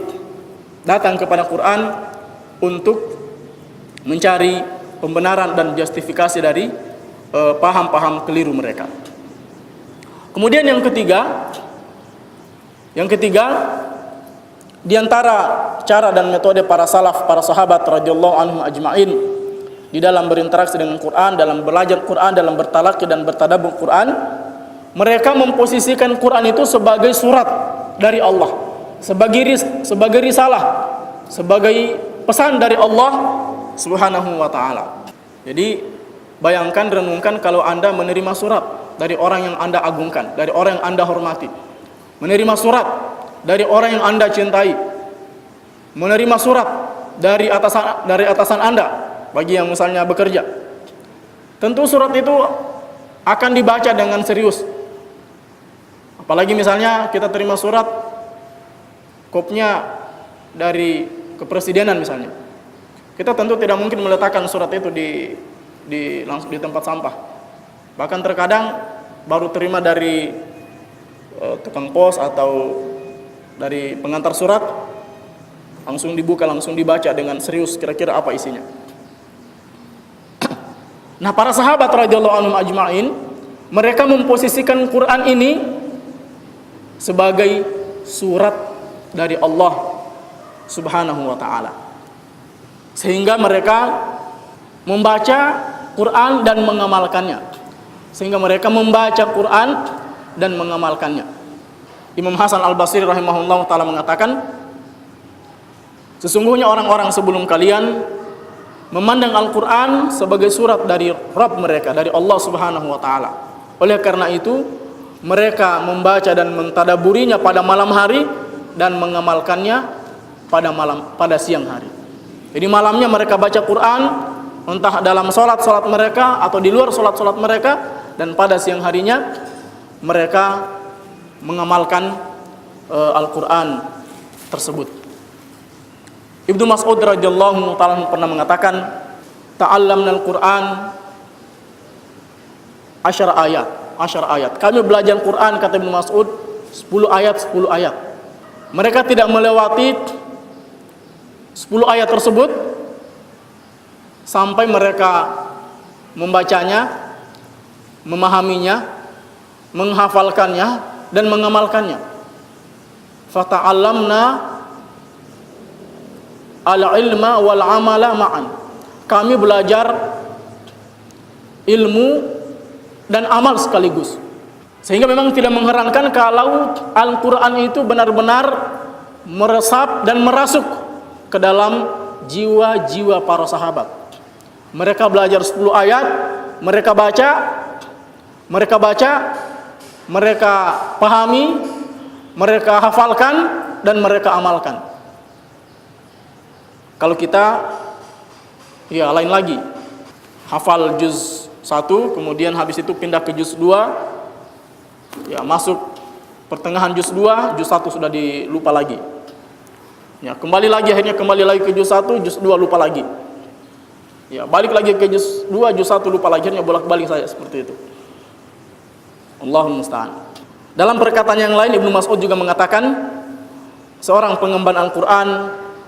datang kepada Quran untuk mencari pembenaran dan justifikasi dari paham-paham keliru mereka. Kemudian yang ketiga, di antara cara dan metode para salaf, para sahabat radhiyallahu anhum ajma'in di dalam berinteraksi dengan Quran, dalam belajar Quran, dalam bertalaqi dan bertadabbur Quran, mereka memposisikan Quran itu sebagai surat dari Allah, sebagai risalah, sebagai pesan dari Allah Subhanahu wa taala. Jadi bayangkan, renungkan kalau Anda menerima surat dari orang yang Anda agungkan, dari orang yang Anda hormati, menerima surat dari orang yang Anda cintai, menerima surat dari atasan Anda bagi yang misalnya bekerja. Tentu surat itu akan dibaca dengan serius. Apalagi misalnya kita terima surat kopnya dari kepresidenan misalnya. Kita tentu tidak mungkin meletakkan surat itu langsung di tempat sampah. Bahkan terkadang baru terima dari tukang pos atau dari pengantar surat, langsung dibuka, langsung dibaca dengan serius kira-kira apa isinya. Nah, para sahabat radhiyallahu anhum ajma'in, mereka memposisikan Quran ini sebagai surat dari Allah Subhanahu wa taala. Sehingga mereka membaca Quran dan mengamalkannya. Sehingga mereka membaca Quran dan mengamalkannya. Imam Hasan Al-Basri rahimahullah taala mengatakan, Sesungguhnya orang-orang sebelum kalian memandang Al-Quran sebagai surat dari Rabb mereka, dari Allah Subhanahu wa Ta'ala. Oleh karena itu, mereka membaca dan mentadaburinya pada malam hari dan mengamalkannya pada siang hari. Jadi malamnya mereka baca Quran, entah dalam sholat mereka atau di luar sholat mereka, dan pada siang harinya mereka mengamalkan Al-Quran tersebut. Ibnu Mas'ud radhiyallahu ta'ala pernah mengatakan, ta'allamna al-Quran 10 ayat. Kami belajar Quran, kata Ibnu Mas'ud, 10 ayat. Mereka tidak melewati 10 ayat tersebut sampai mereka membacanya, memahaminya, menghafalkannya dan mengamalkannya. Fata'allamna al-ilma wal amala ma'an. Kami belajar ilmu dan amal sekaligus. Sehingga memang tidak mengherankan kalau Al-Quran itu benar-benar meresap dan merasuk ke dalam jiwa-jiwa para sahabat. Mereka belajar 10 ayat, mereka baca, mereka pahami, mereka hafalkan dan mereka amalkan. Kalau kita, ya lain lagi, hafal juz 1, kemudian habis itu pindah ke juz 2, ya masuk pertengahan juz 2, juz 1 sudah dilupa lagi. Ya, akhirnya kembali lagi ke juz 1, juz 2 lupa lagi. Ya, balik lagi ke juz 2, juz 1 lupa lagi, akhirnya bolak-balik saya seperti itu. Allahumma musta'an. Dalam perkataan yang lain, Ibnu Mas'ud juga mengatakan, seorang pengemban Al-Quran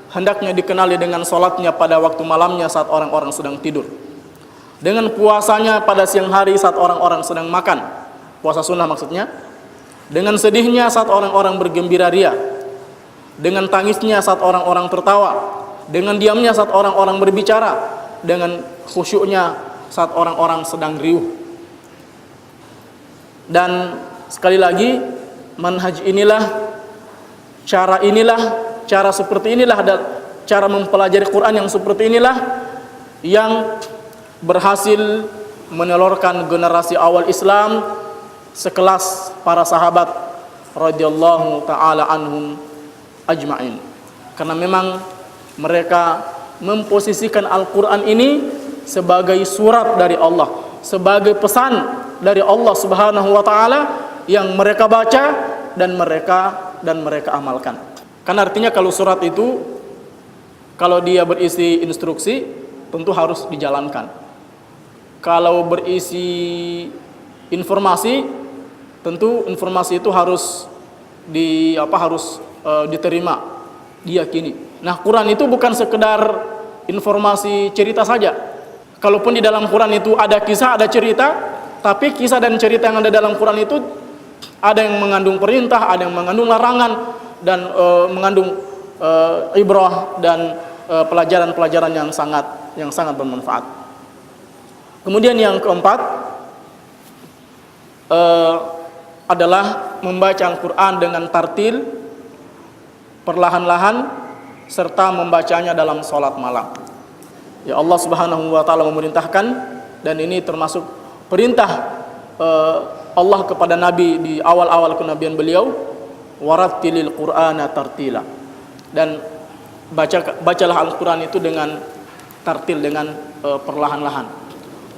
hendaknya dikenali dengan sholatnya pada waktu malamnya saat orang-orang sedang tidur, dengan puasanya pada siang hari saat orang-orang sedang makan, puasa sunnah maksudnya, dengan sedihnya saat orang-orang bergembira ria, dengan tangisnya saat orang-orang tertawa, dengan diamnya saat orang-orang berbicara, dengan khusyuknya saat orang-orang sedang riuh. Dan sekali lagi, manhaj inilah, cara seperti inilah, cara mempelajari Quran yang seperti inilah yang berhasil menelurkan generasi awal Islam sekelas para sahabat radhiyallahu ta'ala anhum ajma'in. Karena memang mereka memposisikan Al-Quran ini sebagai surat dari Allah, sebagai pesan dari Allah Subhanahu wa Ta'ala yang mereka baca dan mereka amalkan. Karena artinya kalau surat itu, kalau dia berisi instruksi, tentu harus dijalankan. Kalau berisi informasi, tentu informasi itu harus diterima, diyakini. Nah, Quran itu bukan sekedar informasi cerita saja. Kalaupun di dalam Quran itu ada kisah, ada cerita, tapi kisah dan cerita yang ada dalam Quran itu ada yang mengandung perintah, ada yang mengandung larangan, dan mengandung ibrah dan pelajaran-pelajaran yang sangat bermanfaat. Kemudian yang keempat adalah membaca Al-Quran dengan tartil, perlahan-lahan, serta membacanya dalam sholat malam. Ya, Allah Subhanahu wa Ta'ala memerintahkan, dan ini termasuk perintah Allah kepada Nabi di awal-awal kenabian beliau, warattilil Qur'ana tartila, dan bacalah Al-Quran itu dengan tartil, dengan perlahan-lahan.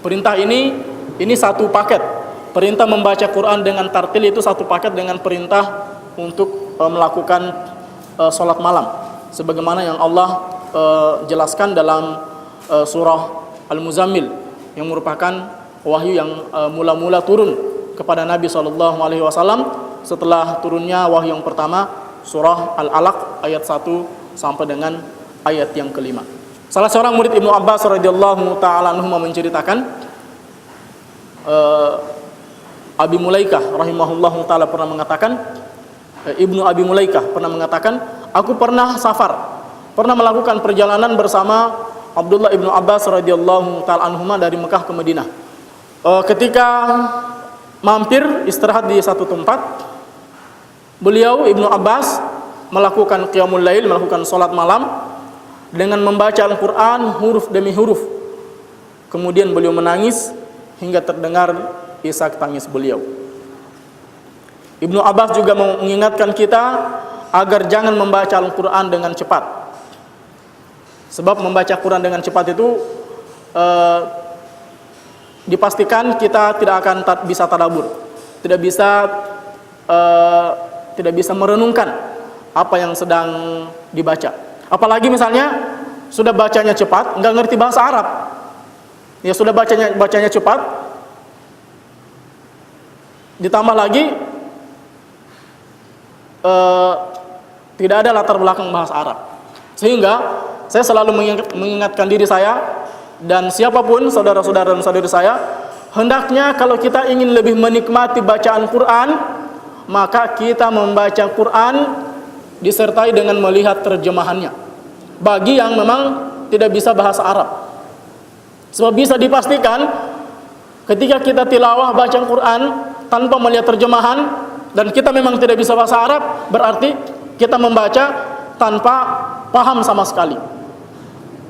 Perintah ini satu paket. Perintah membaca Quran dengan tartil itu satu paket dengan perintah untuk melakukan sholat malam, sebagaimana yang Allah jelaskan dalam surah Al-Muzammil, yang merupakan wahyu yang mula-mula turun kepada Nabi SAW setelah turunnya wahyu yang pertama, surah Al-Alaq ayat 1 sampai dengan ayat yang kelima. Salah seorang murid Ibnu Abbas radhiyallahu ta'ala anhu menceritakan, Abi Mulaikah rahimahullahu ta'ala pernah mengatakan, Ibnu Abi Mulaikah pernah mengatakan, aku pernah melakukan perjalanan bersama Abdullah Ibnu Abbas radhiyallahu ta'ala anhuma dari Mekah ke Madinah. Ketika mampir istirahat di satu tempat, beliau Ibnu Abbas melakukan qiyamul lail, melakukan sholat malam, dengan membaca Al-Quran huruf demi huruf. Kemudian beliau menangis hingga terdengar isak tangis beliau. Ibnu Abbas juga mengingatkan kita agar jangan membaca Al-Quran dengan cepat. Sebab membaca Quran dengan cepat itu dipastikan kita tidak akan bisa tadabbur, tidak bisa merenungkan apa yang sedang dibaca. Apalagi misalnya sudah bacanya cepat, nggak ngerti bahasa Arab, ya sudah bacanya cepat, ditambah lagi tidak ada latar belakang bahasa Arab, sehingga saya selalu mengingatkan diri saya dan siapapun saudara-saudara dan saudari saya, hendaknya kalau kita ingin lebih menikmati bacaan Quran, maka kita membaca Quran disertai dengan melihat terjemahannya. Bagi yang memang tidak bisa bahasa Arab, sebab bisa dipastikan ketika kita tilawah baca Quran tanpa melihat terjemahan dan kita memang tidak bisa bahasa Arab, berarti kita membaca tanpa paham sama sekali.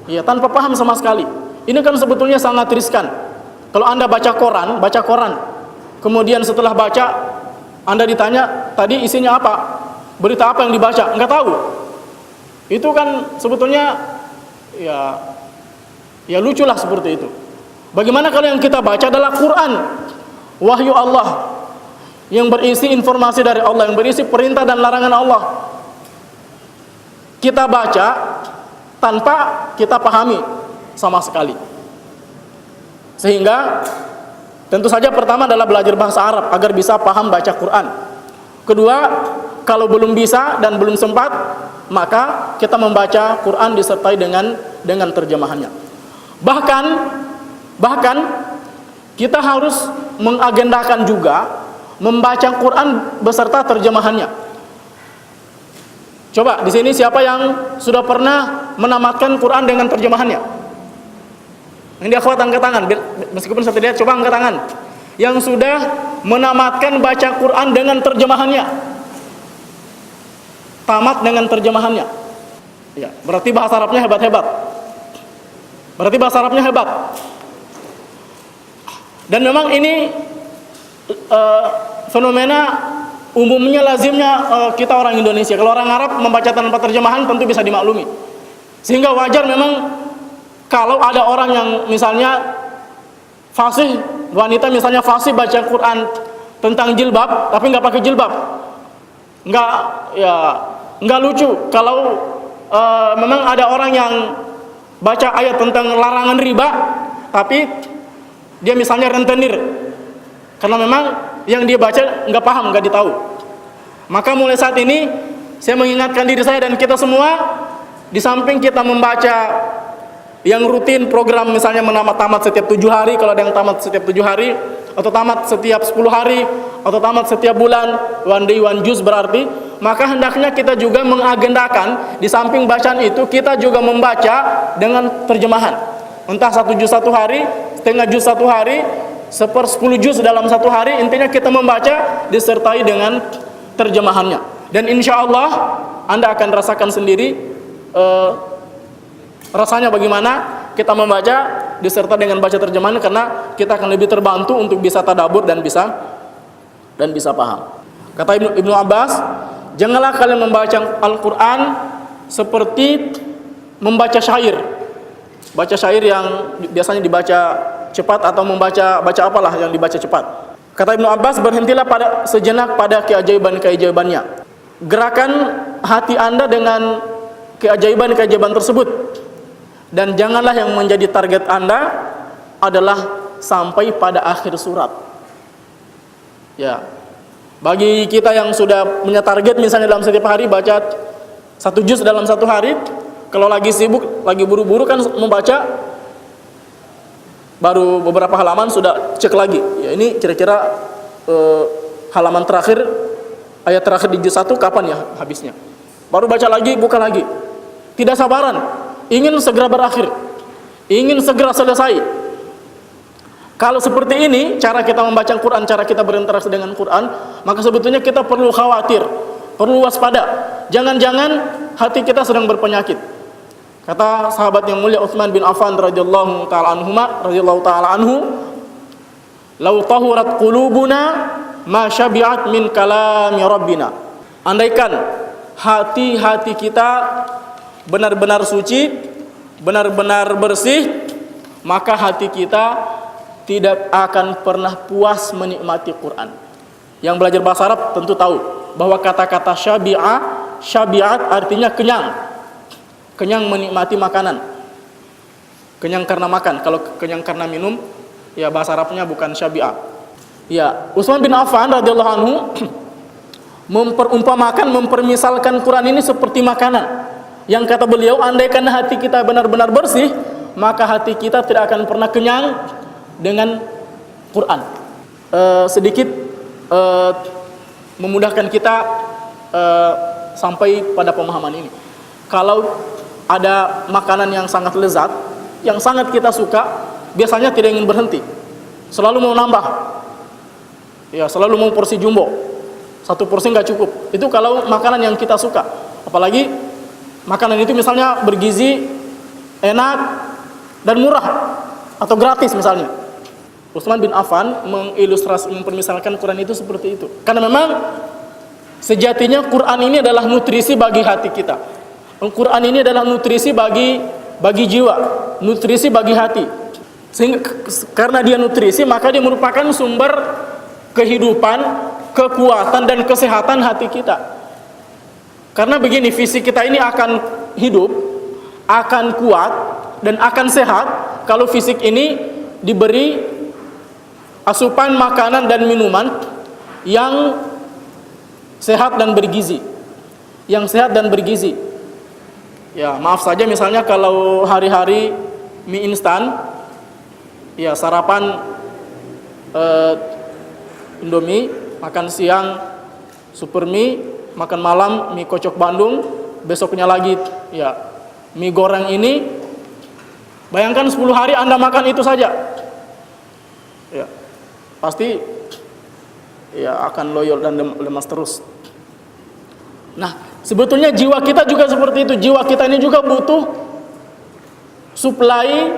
Ya, tanpa paham sama sekali. Ini kan sebetulnya sangat riskan. Kalau Anda baca koran, kemudian setelah baca Anda ditanya, tadi isinya apa? Berita apa yang dibaca? Enggak tahu. Itu kan sebetulnya ya luculah seperti itu. Bagaimana kalau yang kita baca adalah Quran, wahyu Allah, yang berisi informasi dari Allah, yang berisi perintah dan larangan Allah. Kita baca tanpa kita pahami sama sekali. Sehingga tentu saja pertama adalah belajar bahasa Arab agar bisa paham baca Quran. Kedua, kalau belum bisa dan belum sempat, maka kita membaca Quran disertai dengan terjemahannya. Bahkan kita harus mengagendakan juga membaca Quran beserta terjemahannya. Coba di sini siapa yang sudah pernah menamatkan Quran dengan terjemahannya? Ini akhwat angkat tangan, meskipun saya lihat, coba angkat tangan. Yang sudah menamatkan baca Quran dengan terjemahannya. Tamat dengan terjemahannya. Ya, berarti bahasa Arabnya hebat-hebat. Dan memang ini fenomena umumnya lazimnya kita orang Indonesia. Kalau orang Arab membaca tanpa terjemahan tentu bisa dimaklumi. Sehingga wajar memang kalau ada orang yang misalnya fasih, wanita misalnya fasih baca Quran tentang jilbab tapi nggak pakai jilbab, nggak lucu. Kalau memang ada orang yang baca ayat tentang larangan riba tapi dia misalnya rentenir, karena memang yang dia baca nggak paham, nggak ditahu. Maka mulai saat ini saya mengingatkan diri saya dan kita semua, di samping kita membaca yang rutin program misalnya tamat setiap 7 hari, kalau ada yang tamat setiap 7 hari, atau tamat setiap 10 hari, atau tamat setiap bulan, one day one juz berarti, maka hendaknya kita juga mengagendakan di samping bacaan itu kita juga membaca dengan terjemahan. Entah 1 juz 1 hari, setengah juz 1 hari, 1/10 juz dalam 1 hari, intinya kita membaca disertai dengan terjemahannya. Dan insya Allah Anda akan rasakan sendiri rasanya bagaimana kita membaca diserta dengan baca terjemahan, karena kita akan lebih terbantu untuk bisa tadabbur dan bisa paham. Kata Ibnu Abbas, janganlah kalian membaca Al-Quran seperti membaca syair. Baca syair yang biasanya dibaca cepat, atau baca apalah yang dibaca cepat. Kata Ibnu Abbas, berhentilah sejenak pada keajaiban-keajaibannya. Gerakan hati Anda dengan keajaiban-keajaiban tersebut. Dan janganlah yang menjadi target Anda adalah sampai pada akhir surat. Ya. Bagi kita yang sudah punya target misalnya dalam setiap hari baca 1 juz dalam 1 hari, kalau lagi sibuk, lagi buru-buru kan membaca, baru beberapa halaman sudah cek lagi. Ya, ini kira-kira halaman terakhir, ayat terakhir di juz 1 kapan ya habisnya? Baru baca lagi, buka lagi. Tidak sabaran, ingin segera berakhir, ingin segera selesai. Kalau seperti ini cara kita membaca Quran, cara kita berinteraksi dengan Quran, maka sebetulnya kita perlu khawatir, perlu waspada. Jangan-jangan hati kita sedang berpenyakit. Kata sahabat yang mulia Utsman bin Affan radhiyallahu taala anhu, "Lau tahurat qulubuna ma syabi'at min kalami rabbina." Andaikan hati-hati kita benar-benar suci, benar-benar bersih, maka hati kita tidak akan pernah puas menikmati Quran. Yang belajar bahasa Arab tentu tahu bahwa kata-kata syabi'at artinya kenyang. Kenyang menikmati makanan. Kenyang karena makan. Kalau kenyang karena minum, ya bahasa Arabnya bukan syabi'ah. Ya, Utsman bin Affan radhiyallahu anhu mempermisalkan Quran ini seperti makanan. Yang kata beliau, andaikan hati kita benar-benar bersih, maka hati kita tidak akan pernah kenyang dengan Quran. Sedikit memudahkan kita sampai pada pemahaman ini. Kalau ada makanan yang sangat lezat, yang sangat kita suka, biasanya tidak ingin berhenti, selalu mau nambah, ya selalu mau porsi jumbo, satu porsi nggak cukup. Itu kalau makanan yang kita suka, apalagi makanan itu misalnya bergizi, enak, dan murah, atau gratis misalnya. Utsman bin Affan mempermisalkan Quran itu seperti itu, karena memang sejatinya Quran ini adalah nutrisi bagi hati kita. Al-Quran ini adalah nutrisi bagi jiwa, nutrisi bagi hati. Sehingga karena dia nutrisi, maka dia merupakan sumber kehidupan, kekuatan dan kesehatan hati kita. Karena begini, fisik kita ini akan hidup, akan kuat dan akan sehat kalau fisik ini diberi asupan makanan dan minuman yang sehat dan bergizi. Yang sehat dan bergizi. Ya, maaf saja misalnya kalau hari-hari mie instan, ya sarapan Indomie, makan siang super mie, makan malam mie kocok Bandung, besoknya lagi ya mie goreng ini. Bayangkan 10 hari Anda makan itu saja. Ya. Pasti ya akan loyo dan lemas terus. Nah, sebetulnya jiwa kita juga seperti itu. Jiwa kita ini juga butuh suplai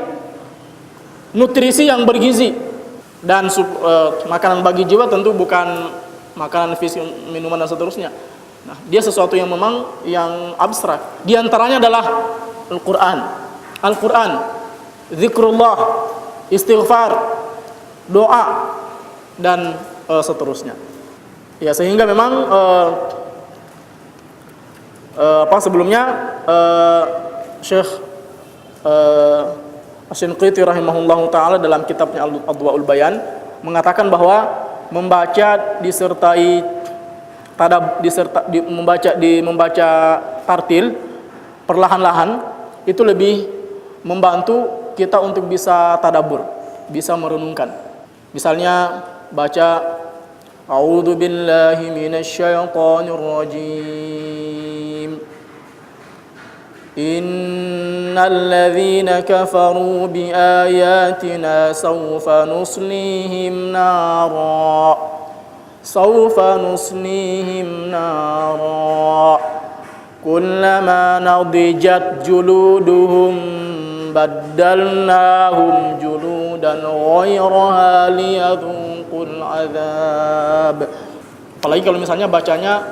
nutrisi yang bergizi. Dan makanan bagi jiwa tentu bukan makanan fisik, minuman dan seterusnya. Nah, dia sesuatu yang memang yang abstrak. Di antaranya adalah Al-Quran, zikrullah, istighfar, doa dan seterusnya. Ya, sehingga memang sebelumnya Syekh Asy-Syanqiti rahimahullahu taala dalam kitabnya Adwaul Bayan mengatakan bahwa membaca membaca tartil perlahan-lahan itu lebih membantu kita untuk bisa tadabbur, bisa merenungkan. Misalnya baca A'udzu billahi minasyaitonir rajim. Innal ladzina kafaru biayatina sawfa nuslihim nara. Kullama nadijat juluduhum baddalnahum juludan ghayraha liyadhuqul adzab. Apalagi kalau misalnya bacanya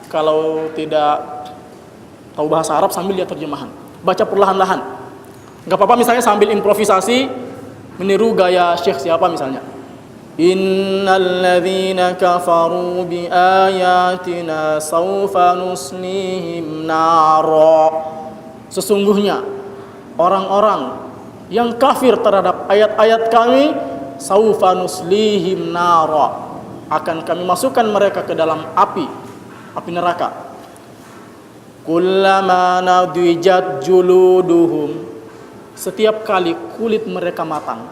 kalau tidak tahu bahasa Arab sambil lihat terjemahan, baca perlahan-lahan. Enggak apa-apa misalnya sambil improvisasi meniru gaya Syekh siapa misalnya. Innal ladzina kafaru biayatina sawfa nuslihim nara. Sesungguhnya orang-orang yang kafir terhadap ayat-ayat kami, sawfa nuslihim nara, akan kami masukkan mereka ke dalam api neraka. Kullama nadijat juluduhum, setiap kali kulit mereka matang,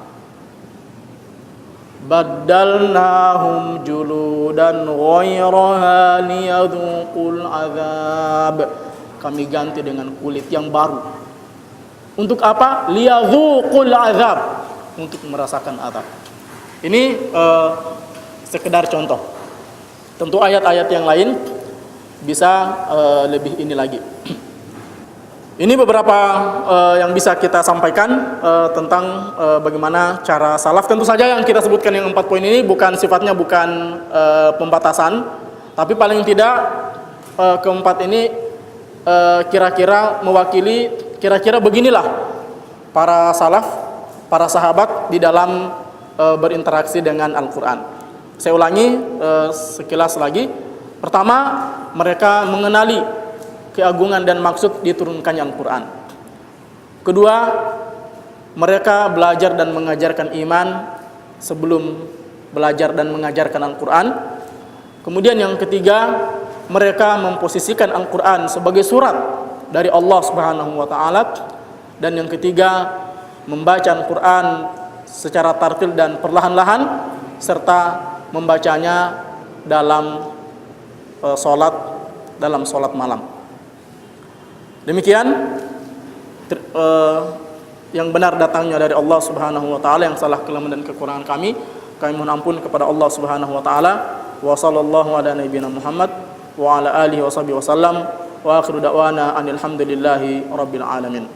baddalnahum juludan ghayraha liyadhuqul adzab, kami ganti dengan kulit yang baru. Untuk apa? Liyadhuqul adzab, untuk merasakan azab. Ini sekedar contoh. Tentu ayat-ayat yang lain bisa lebih ini lagi. Ini beberapa yang bisa kita sampaikan tentang bagaimana cara salaf. Tentu saja yang kita sebutkan yang 4 poin ini sifatnya bukan pembatasan, tapi paling tidak keempat ini kira-kira mewakili kira-kira beginilah para salaf, para sahabat di dalam berinteraksi dengan Al-Quran. Saya ulangi sekilas lagi. Pertama, mereka mengenali keagungan dan maksud diturunkannya Al-Quran. Kedua, mereka belajar dan mengajarkan iman sebelum belajar dan mengajarkan Al-Quran. Kemudian yang ketiga, mereka memposisikan Al-Quran sebagai surat dari Allah Subhanahu wa Ta'ala. Dan yang ketiga, membaca Al-Quran secara tartil dan perlahan-lahan, serta membacanya dalam sholat malam. Demikian yang benar datangnya dari Allah Subhanahu wa Ta'ala, yang salah kelemahan dan kekurangan kami mohon ampun kepada Allah Subhanahu wa Ta'ala. Wa sallallahu ala nabiyyina Muhammad wa ala alihi wa sahbihi wasallam wa akhiru da'wana anil hamdulillahi rabbil alamin.